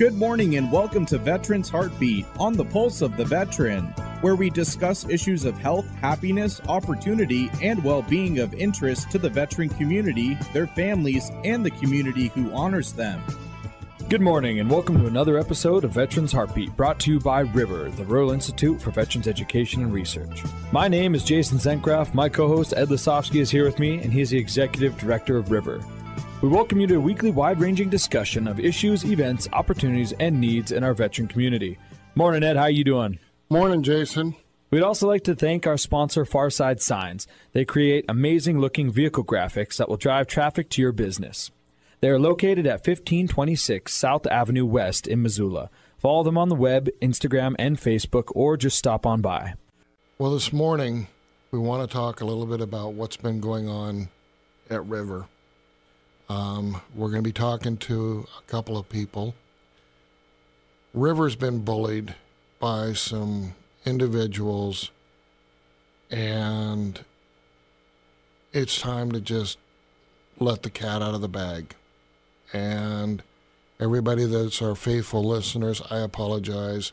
Good morning and welcome to Veterans Heartbeat on the Pulse of the Veteran, where we discuss issues of health, happiness, opportunity, and well-being of interest to the veteran community, their families, and the community who honors them. Good morning and welcome to another episode of Veterans Heartbeat, brought to you by River, the Rural Institute for Veterans Education and Research. My name is Jason Zencraft. My co-host Ed Lisofsky is here with me, and he is the Executive Director of River. We welcome you to a weekly wide-ranging discussion of issues, events, opportunities, and needs in our veteran community. Morning, Ed. How you doing? Morning, Jason. We'd also like to thank our sponsor, Farside Signs. They create amazing-looking vehicle graphics that will drive traffic to your business. They are located at 1526 South Avenue West in Missoula. Follow them on the web, Instagram, and Facebook, or just stop on by. Well, this morning, we want to talk a little bit about what's been going on at River. We're going to be talking to a couple of people. River's been bullied by some individuals, and it's time to just let the cat out of the bag. And everybody that's our faithful listeners, I apologize.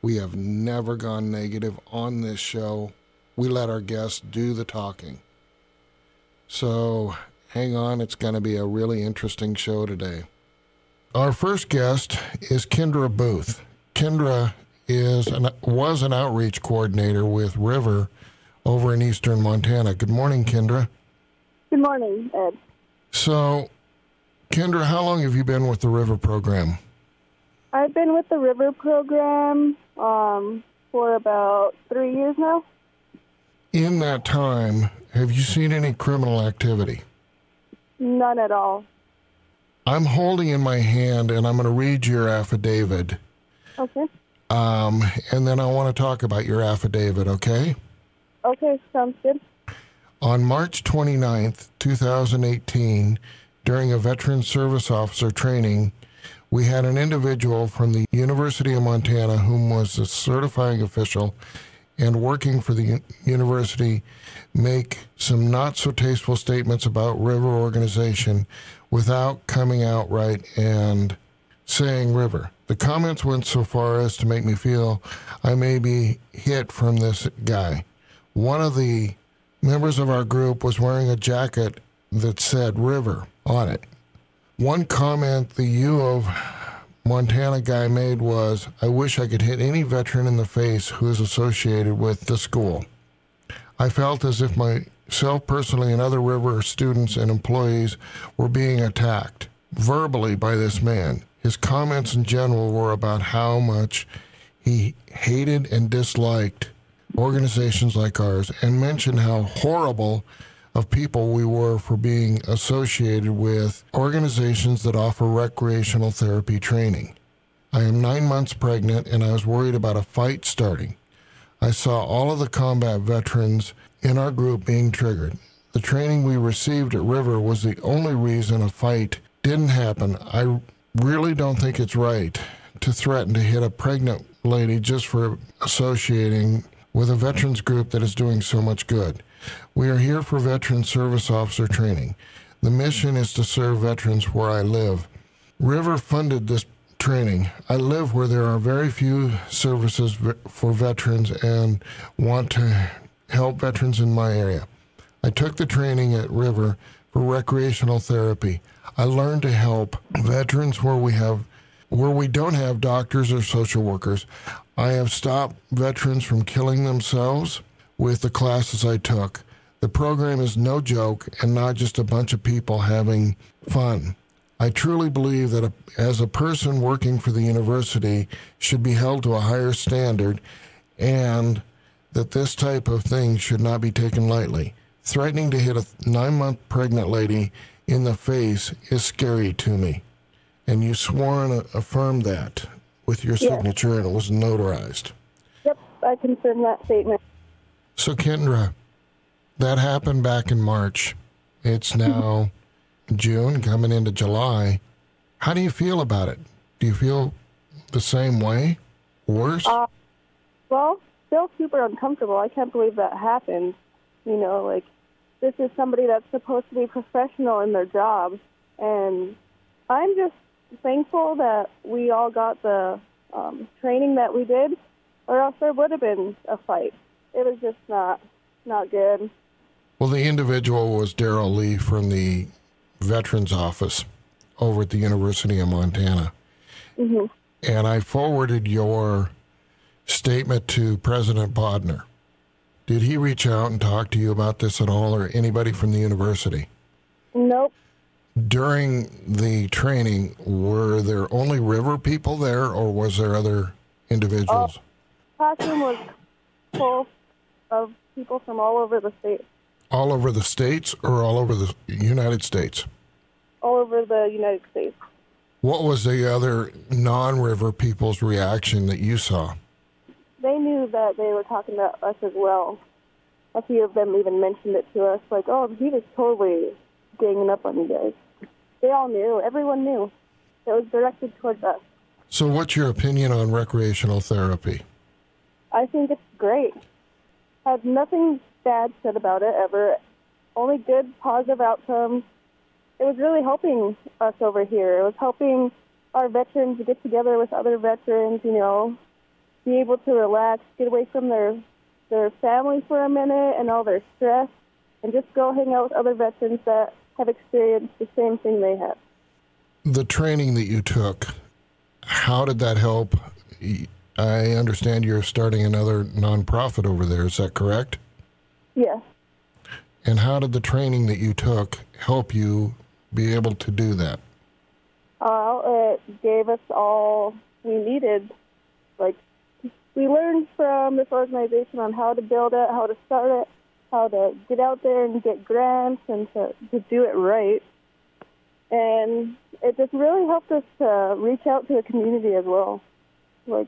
We have never gone negative on this show. We let our guests do the talking. So hang on, it's going to be a really interesting show today. Our first guest is Kendra Booth. Kendra was an outreach coordinator with River over in eastern Montana. Good morning, Kendra. Good morning, Ed. So, Kendra, how long have you been with the River program? I've been with the River program for about 3 years now. In that time, have you seen any criminal activity? None at all. I'm holding in my hand, and I'm going to read your affidavit. Okay. And then I want to talk about your affidavit, okay? Okay, sounds good. On March 29th, 2018, during a veteran service officer training, we had an individual from the University of Montana whom was a certifying official and working for the university make some not-so-tasteful statements about River organization without coming out right and saying River. The comments went so far as to make me feel I may be hit from this guy. One of the members of our group was wearing a jacket that said River on it. One comment the U of Montana guy made was, I wish I could hit any veteran in the face who is associated with the school. I felt as if myself personally and other River students and employees were being attacked verbally by this man. His comments in general were about how much he hated and disliked organizations like ours and mentioned how horrible of people we were for being associated with organizations that offer recreational therapy training. I am 9 months pregnant and I was worried about a fight starting. I saw all of the combat veterans in our group being triggered. The training we received at River was the only reason a fight didn't happen. I really don't think it's right to threaten to hit a pregnant lady just for associating with a veterans group that is doing so much good. We are here for veteran service officer training. The mission is to serve veterans where I live. River funded this training. I live where there are very few services for veterans and want to help veterans in my area. I took the training at River for recreational therapy. I learned to help veterans where we don't have doctors or social workers. I have stopped veterans from killing themselves with the classes I took. The program is no joke and not just a bunch of people having fun. I truly believe that as a person working for the university should be held to a higher standard and that this type of thing should not be taken lightly. Threatening to hit a 9-month pregnant lady in the face is scary to me. And you swore and affirmed that with your signature, and it was notarized. Yep, I confirm that statement. So, Kendra, that happened back in March. It's now June, coming into July. How do you feel about it? Do you feel the same way? Worse? Well, still super uncomfortable. I can't believe that happened. You know, like, this is somebody that's supposed to be professional in their job, and I'm just thankful that we all got the training that we did, or else there would have been a fight. It was just not good. Well, the individual was Darrell Lee from the Veterans Office over at the University of Montana. Mm-hmm. And I forwarded your statement to President Bodner. Did he reach out and talk to you about this at all, or anybody from the university? Nope. During the training, were there only River people there, or was there other individuals? Classroom was full of people from all over the state. All over the states or all over the United States? All over the United States. What was the other non-River people's reaction that you saw? They knew that they were talking to us as well. A few of them even mentioned it to us, like, oh, he was totally ganging up on you guys. They all knew. Everyone knew. It was directed towards us. So what's your opinion on recreational therapy? I think it's great. Had nothing bad said about it ever. Only good, positive outcomes. It was really helping us over here. It was helping our veterans get together with other veterans, you know, be able to relax, get away from their family for a minute and all their stress, and just go hang out with other veterans that have experienced the same thing they have. The training that you took, how did that help? I understand you're starting another nonprofit over there. Is that correct? Yes. And how did the training that you took help you be able to do that? It gave us all we needed. Like, we learned from this organization on how to build it, how to start it, how to get out there and get grants and to do it right. And it just really helped us to reach out to the community as well. Like,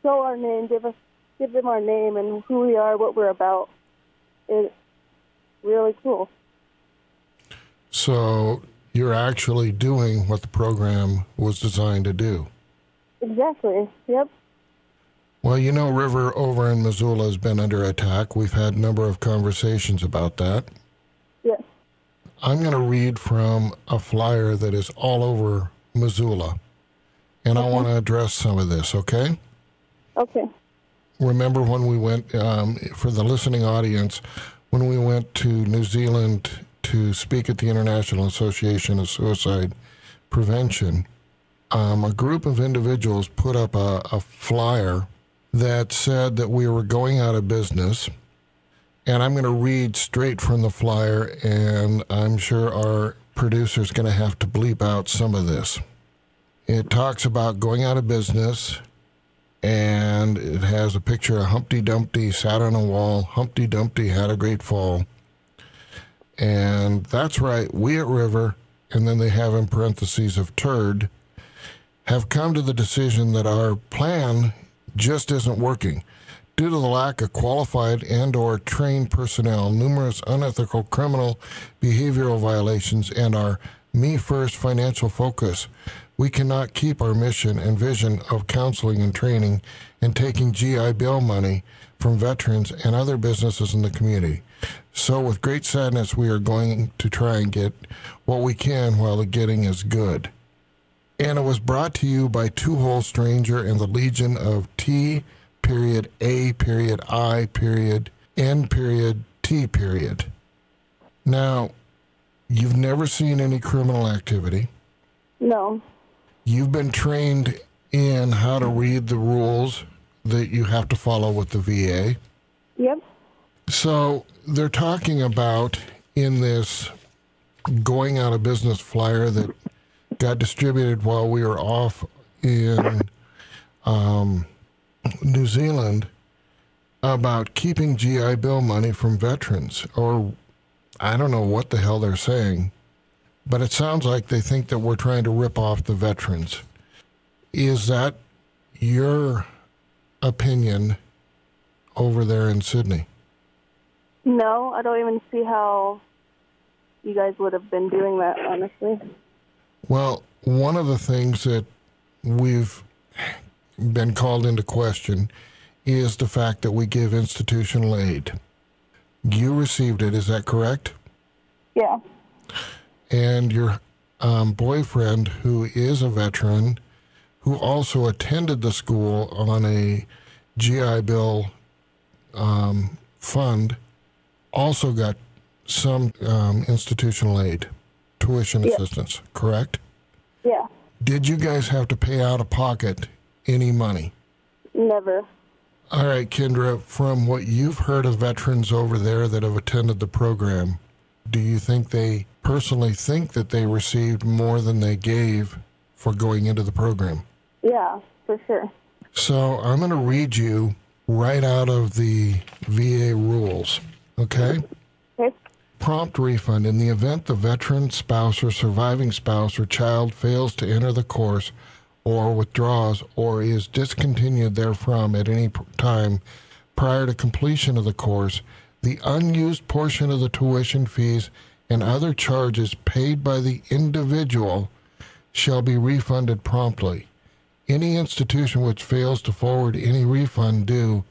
show our name, give them our name and who we are, what we're about. It's really cool. So you're actually doing what the program was designed to do. Exactly. Yep. Well, you know, River over in Missoula has been under attack. We've had a number of conversations about that. Yes. I'm going to read from a flyer that is all over Missoula, and I want to address some of this, okay? Okay. Remember when we went, for the listening audience, when we went to New Zealand to speak at the International Association of Suicide Prevention, a group of individuals put up a flyer that said that we were going out of business. And I'm going to read straight from the flyer, and I'm sure our producer's going to have to bleep out some of this. It talks about going out of business, and it has a picture of Humpty Dumpty sat on a wall. Humpty Dumpty had a great fall. And that's right, we at River, and then they have in parentheses of turd, have come to the decision that our plan just isn't working. Due to the lack of qualified and or trained personnel, numerous unethical criminal behavioral violations, and our me-first financial focus, we cannot keep our mission and vision of counseling and training and taking GI Bill money from veterans and other businesses in the community. So with great sadness, we are going to try and get what we can while the getting is good. And it was brought to you by Two Hole Stranger and the Legion of T. A. I. N. T. Now, you've never seen any criminal activity. No. You've been trained in how to read the rules that you have to follow with the VA. Yep. So they're talking about in this going out of business flyer that got distributed while we were off in New Zealand about keeping GI Bill money from veterans, or I don't know what the hell they're saying, but it sounds like they think that we're trying to rip off the veterans. Is that your opinion over there in Sydney? No, I don't even see how you guys would have been doing that, honestly. Well, one of the things that we've been called into question is the fact that we give institutional aid. You received it, is that correct? Yeah. And your boyfriend, who is a veteran, who also attended the school on a GI Bill fund, also got some institutional aid, tuition assistance, correct? Yeah. Did you guys have to pay out of pocket any money? Never. All right, Kendra, from what you've heard of veterans over there that have attended the program, do you think they personally think that they received more than they gave for going into the program? Yeah, for sure. So I'm going to read you right out of the VA rules, okay? Okay. Prompt refund. In the event the veteran, spouse, or surviving spouse or child fails to enter the course or withdraws or is discontinued therefrom at any time prior to completion of the course, the unused portion of the tuition fees and other charges paid by the individual shall be refunded promptly. Any institution which fails to forward any refund due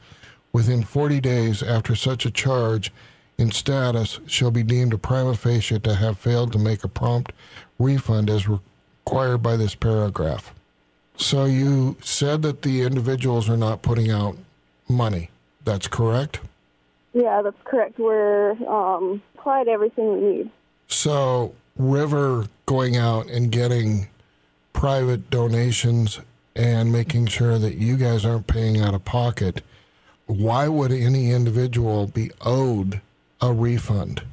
within 40 days after such a charge in status shall be deemed a prima facie to have failed to make a prompt refund as required by this paragraph. So you said that the individuals are not putting out money. That's correct? Yeah, that's correct. We're applied everything we need. So River going out and getting private donations and making sure that you guys aren't paying out of pocket, why would any individual be owed a refund?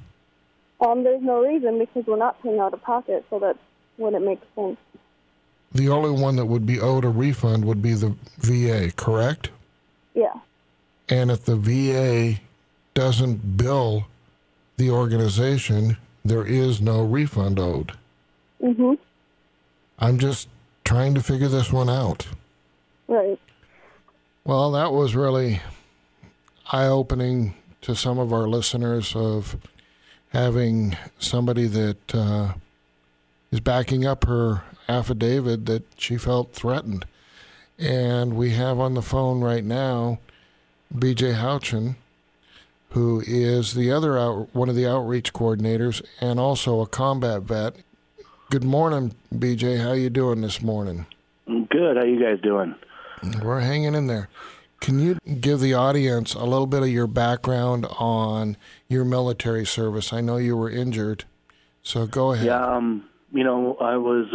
There's no reason because we're not paying out of pocket, so that wouldn't make sense. The only one that would be owed a refund would be the VA, correct? Yeah. And if the VA doesn't bill the organization, there is no refund owed. Mm-hmm. I'm just trying to figure this one out. Right. Well, that was really eye-opening to some of our listeners of having somebody that is backing up her affidavit that she felt threatened. And we have on the phone right now B.J. Houchin, who is the other one of the outreach coordinators and also a combat vet. Good morning, B.J. How you doing this morning? Good. How you guys doing? We're hanging in there. Can you give the audience a little bit of your background on your military service? I know you were injured, so go ahead. Yeah, I was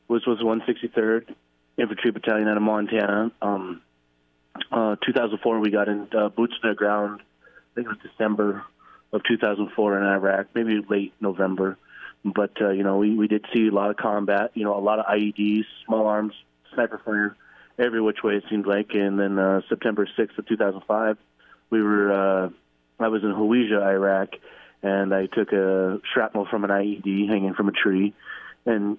163rd Infantry Battalion out of Montana. 2004, we got in boots to the ground. I think it was December of 2004 in Iraq, maybe late November. But, we did see a lot of combat, a lot of IEDs, small arms, sniper fire, every which way it seemed like. And then September 6th of 2005, I was in Hawija, Iraq, and I took a shrapnel from an IED hanging from a tree. And,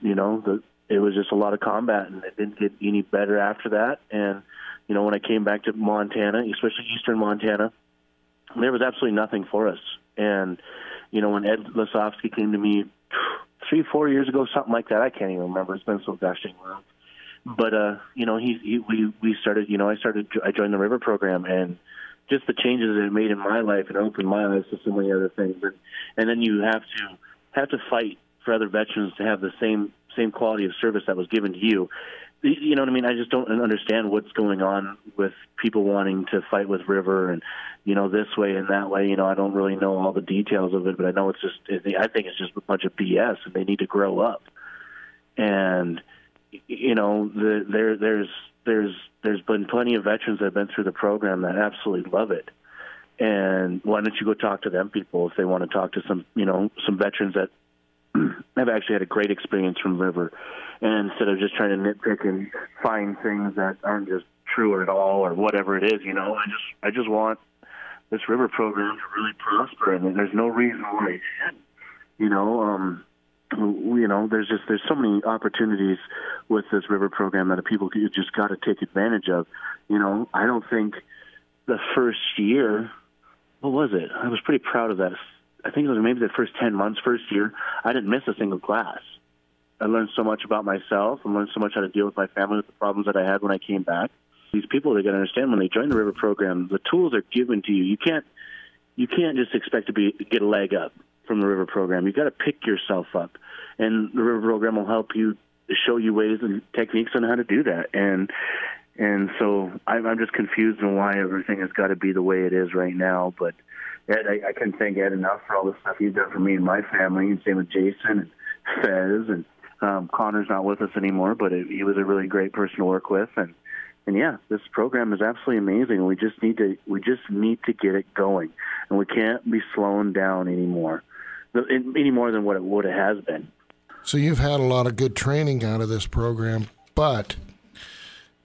it was just a lot of combat, and it didn't get any better after that. And, when I came back to Montana, especially eastern Montana, there was absolutely nothing for us. And, when Ed Lasofsky came to me 3-4 years ago, something like that, I can't even remember. It's been so gosh dang long. But, I joined the River program, and just the changes that it made in my life and opened my eyes to so many other things. And then you have to fight for other veterans to have the same quality of service that was given to you. You know what I mean? I just don't understand what's going on with people wanting to fight with River and, this way and that way. I don't really know all the details of it, but I know I think it's just a bunch of BS, and they need to grow up. And, there's been plenty of veterans that have been through the program that absolutely love it. And why don't you go talk to them people if they want to talk to some veterans that have actually had a great experience from River, and instead of just trying to nitpick and find things that aren't just true at all or whatever it is, I just want this River program to really prosper, and there's no reason why it shouldn't. There's so many opportunities with this River program that people just got to take advantage of. I don't think the first year, what was it? I was pretty proud of that. I think it was maybe the first 10 months, first year, I didn't miss a single class. I learned so much about myself and learned so much how to deal with my family, with the problems that I had when I came back. These people, they got to understand when they join the River program, the tools are given to you. You can't just expect to get a leg up from the River program. You got to pick yourself up. and the River program will help you, show you ways and techniques on how to do that. And so I'm just confused on why everything has got to be the way it is right now. But Ed, I couldn't thank Ed enough for all the stuff you've done for me and my family, and same with Jason and Fez, and Connor's not with us anymore, but he was a really great person to work with. And yeah, this program is absolutely amazing. We just need to get it going, and we can't be slowing down anymore, any more than what it has been. So you've had a lot of good training out of this program, but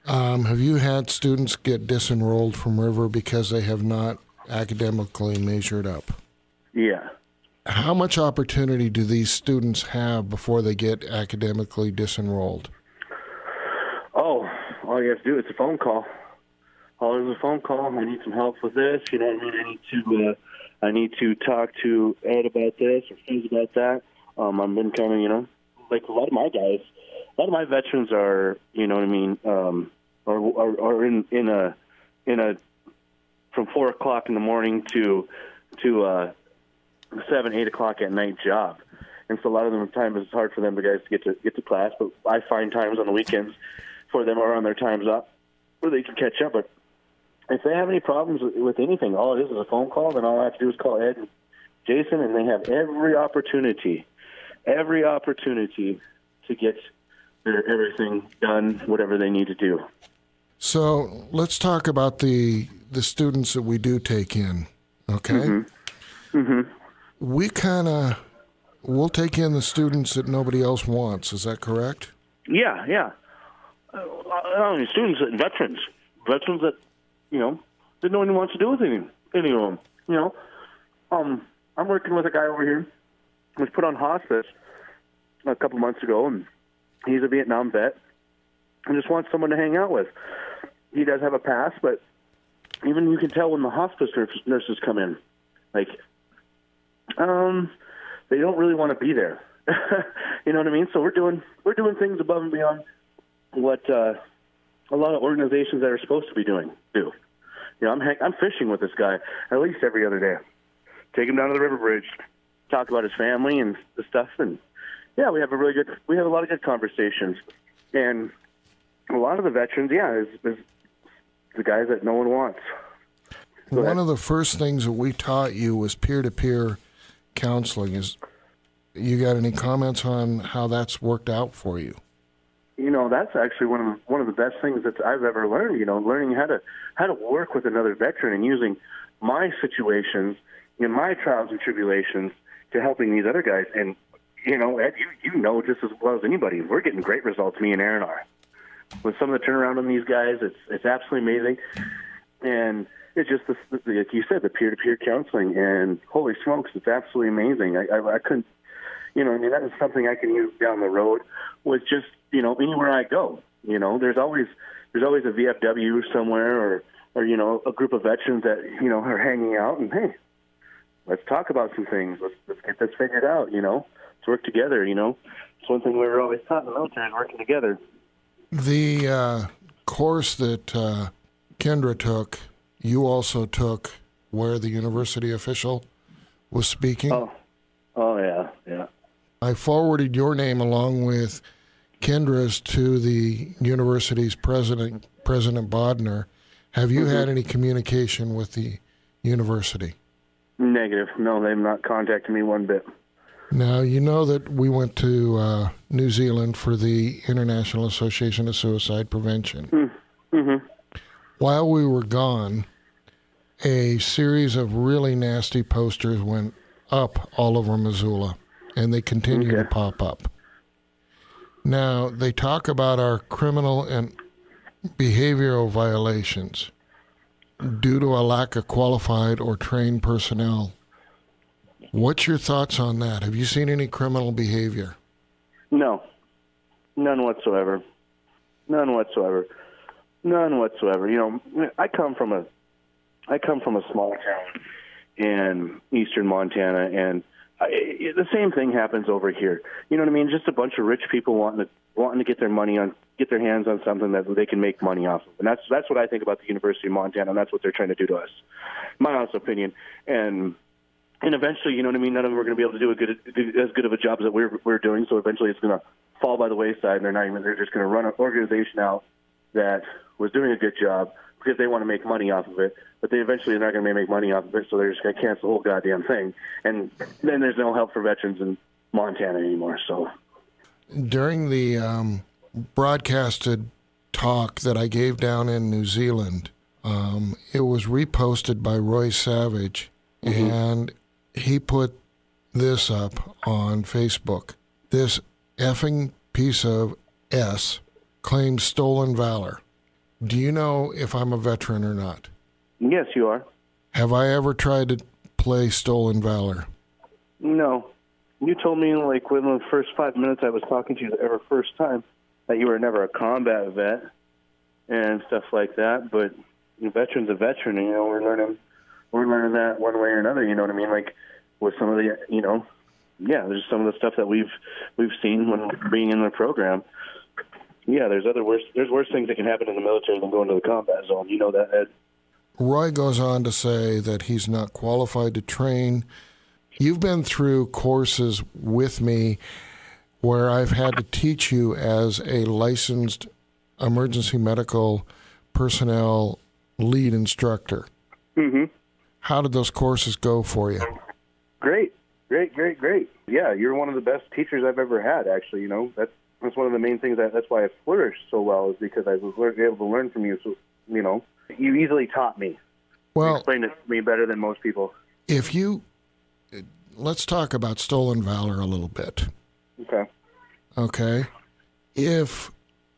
have you had students get disenrolled from River because they have not academically measured up? Yeah. How much opportunity do these students have before they get academically disenrolled? Oh, all you have to do is a phone call. All it is a phone call. I need some help with this. You know what I mean? I need to talk to Ed about this or Fizz about that. I've been kind of, like a lot of my guys, a lot of my veterans are, you know what I mean, are in a from 4 o'clock in the morning to 7, 8 o'clock at night job. And so a lot of them times it's hard for them to get to class, but I find times on the weekends for them or on their times up where they can catch up. But if they have any problems with anything, all it is a phone call. Then all I have to do is call Ed and Jason, and they have every opportunity to get everything done, whatever they need to do. So let's talk about the students that we do take in, okay? Mm-hmm. Mm-hmm. We'll take in the students that nobody else wants. Is that correct? Yeah. Students and veterans that, that no one wants to do with any of them, I'm working with a guy over here who was put on hospice a couple months ago, and he's a Vietnam vet and just wants someone to hang out with. He does have a pass, but even you can tell when the hospice nurses come in, like, they don't really want to be there. You know what I mean? So we're doing things above and beyond what a lot of organizations that are supposed to be doing do. I'm fishing with this guy at least every other day. Take him down to the river bridge, talk about his family and the stuff, and yeah, we have a lot of good conversations. And a lot of the veterans, is the guys that no one wants. One of the first things that we taught you was peer-to-peer counseling. You got any comments on how that's worked out for you? That's actually one of the best things that I've ever learned. Learning how to work with another veteran and using my situations and my trials and tribulations to helping these other guys. And Ed, you know just as well as anybody, we're getting great results. Me and Aaron are. With some of the turnaround on these guys, it's absolutely amazing. And it's just like you said, the peer-to-peer counseling, and holy smokes, it's absolutely amazing. I couldn't, that is something I can use down the road with just, anywhere I go. There's always a VFW somewhere or a group of veterans that, are hanging out and, hey, let's talk about some things. Let's get this figured out, Let's work together, It's one thing we were always taught in the military is working together. The course that Kendra took, you also took where the university official was speaking. Oh yeah. I forwarded your name along with Kendra's to the university's President Bodner. Have you had any communication with the university? Negative. No, they've not contacted me one bit. Now, you know that we went to New Zealand for the International Association of Suicide Prevention. Mm-hmm. While we were gone, a series of really nasty posters went up all over Missoula, and they continue to pop up. Now, they talk about our criminal and behavioral violations due to a lack of qualified or trained personnel. What's your thoughts on that? Have you seen any criminal behavior? No. None whatsoever. I come from a small town in eastern Montana, and the same thing happens over here. You know what I mean? Just a bunch of rich people wanting to get their hands on something that they can make money off of. And that's what I think about the University of Montana, and that's what they're trying to do to us. My honest opinion. And And eventually, you know what I mean, none of them are going to be able to do as good of a job as that we're doing. So eventually, it's going to fall by the wayside, and they're just going to run an organization out that was doing a good job because they want to make money off of it. But they eventually are not going to make money off of it, so they're just going to cancel the whole goddamn thing. And then there's no help for veterans in Montana anymore. So during the broadcasted talk that I gave down in New Zealand, it was reposted by Roy Savage, and he put this up on Facebook. This effing piece of S claims stolen valor. Do you know if I'm a veteran or not? Yes, you are. Have I ever tried to play stolen valor? No. You told me, like, within the first 5 minutes I was talking to you the first time that you were never a combat vet and stuff like that, but a veteran's a veteran, and, you know, we're learning that one way or another, you know what I mean? Like, with some of the, you know, there's some of the stuff that we've seen when being in the program. Yeah, there's worse things that can happen in the military than going to the combat zone. You know that, Ed. Roy goes on to say that he's not qualified to train. You've been through courses with me where I've had to teach you as a licensed emergency medical personnel lead instructor. Mm-hmm. How did those courses go for you? Great. Yeah, you're one of the best teachers I've ever had, actually. You know, that's one of the main things that's why I flourished so well, is because I was able to learn from you. So, you know, you easily taught me. Well, you explained it to me better than most people. Let's talk about stolen valor a little bit. Okay. If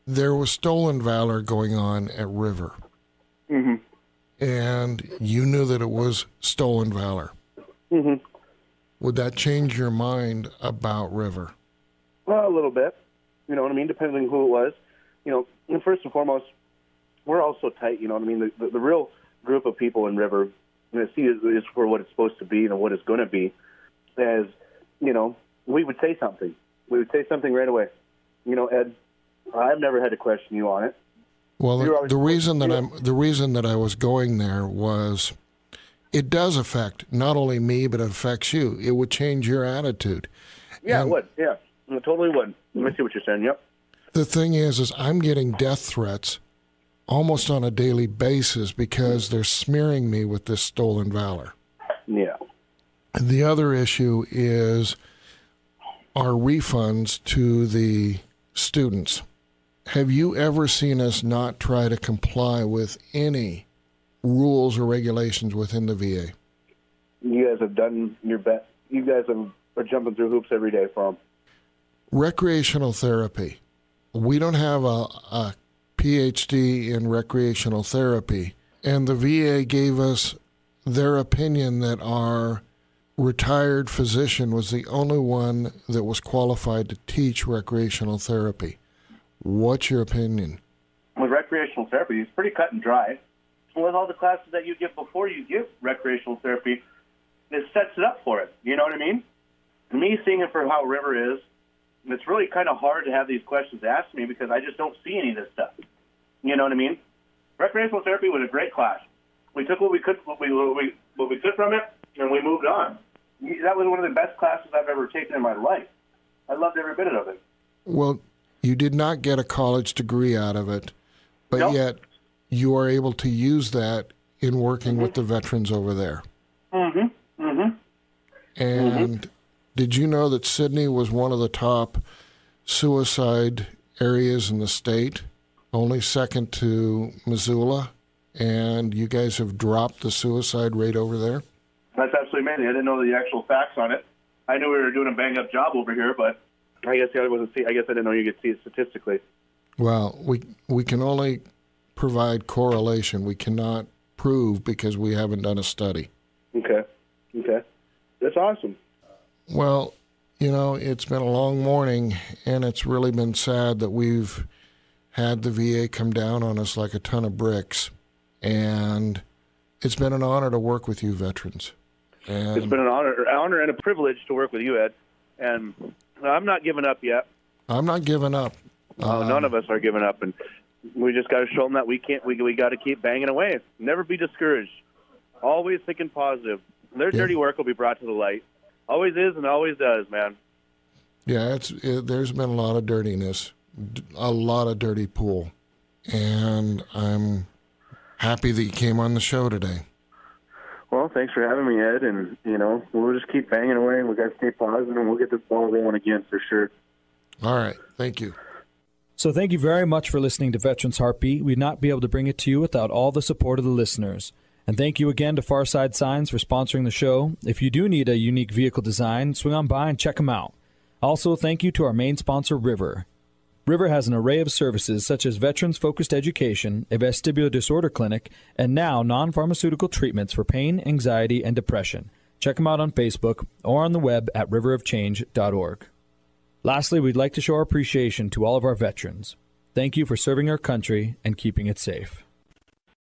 there was stolen valor going on at River, and you knew that it was stolen valor, would that change your mind about River? Well, a little bit. You know what I mean? Depending on who it was. You know, and first and foremost, we're all so tight, you know what I mean? The real group of people in River, and see is for what it's supposed to be and what it's going to be, as, you know, we would say something. We would say something right away. You know, Ed, I've never had to question you on it. Well, the reason that I was going there was it does affect not only me, but it affects you. It would change your attitude. Yeah, it would. Yeah, it totally would. Let me see what you're saying. Yep. The thing is I'm getting death threats almost on a daily basis because they're smearing me with this stolen valor. Yeah. The other issue is our refunds to the students. Have you ever seen us not try to comply with any rules or regulations within the VA? You guys have done your best. You guys are jumping through hoops every day for them. Recreational therapy. We don't have a PhD in recreational therapy, and the VA gave us their opinion that our retired physician was the only one that was qualified to teach recreational therapy. What's your opinion? With recreational therapy, it's pretty cut and dry. With all the classes that you give before you give recreational therapy, it sets it up for it. You know what I mean? Me seeing it for how River is, it's really kind of hard to have these questions asked me because I just don't see any of this stuff. You know what I mean? Recreational therapy was a great class. We took what we could from it, and we moved on. That was one of the best classes I've ever taken in my life. I loved every bit of it. Well, you did not get a college degree out of it, but yet you are able to use that in working with the veterans over there. And did you know that Sydney was one of the top suicide areas in the state, only second to Missoula, and you guys have dropped the suicide rate over there? That's absolutely amazing. I didn't know the actual facts on it. I knew we were doing a bang-up job over here, but I guess I didn't know you could see it statistically. Well, we can only provide correlation. We cannot prove because we haven't done a study. Okay. That's awesome. Well, you know, it's been a long morning, and it's really been sad that we've had the VA come down on us like a ton of bricks. And it's been an honor to work with you, veterans. And it's been an honor and a privilege to work with you, Ed. And I'm not giving up yet. I'm not giving up. None of us are giving up, and we just got to show them that we can't. We got to keep banging away. Never be discouraged. Always thinking positive. Their dirty work will be brought to the light. Always is and always does, man. Yeah, there's been a lot of dirtiness, a lot of dirty pool, and I'm happy that you came on the show today. Well, thanks for having me, Ed, and, we'll just keep banging away, and we got to stay positive, and we'll get this ball rolling again for sure. All right. Thank you. So thank you very much for listening to Veterans Heartbeat. We'd not be able to bring it to you without all the support of the listeners. And thank you again to Farside Signs for sponsoring the show. If you do need a unique vehicle design, swing on by and check them out. Also, thank you to our main sponsor, River. River has an array of services such as veterans-focused education, a vestibular disorder clinic, and now non-pharmaceutical treatments for pain, anxiety, and depression. Check them out on Facebook or on the web at riverofchange.org. Lastly, we'd like to show our appreciation to all of our veterans. Thank you for serving our country and keeping it safe.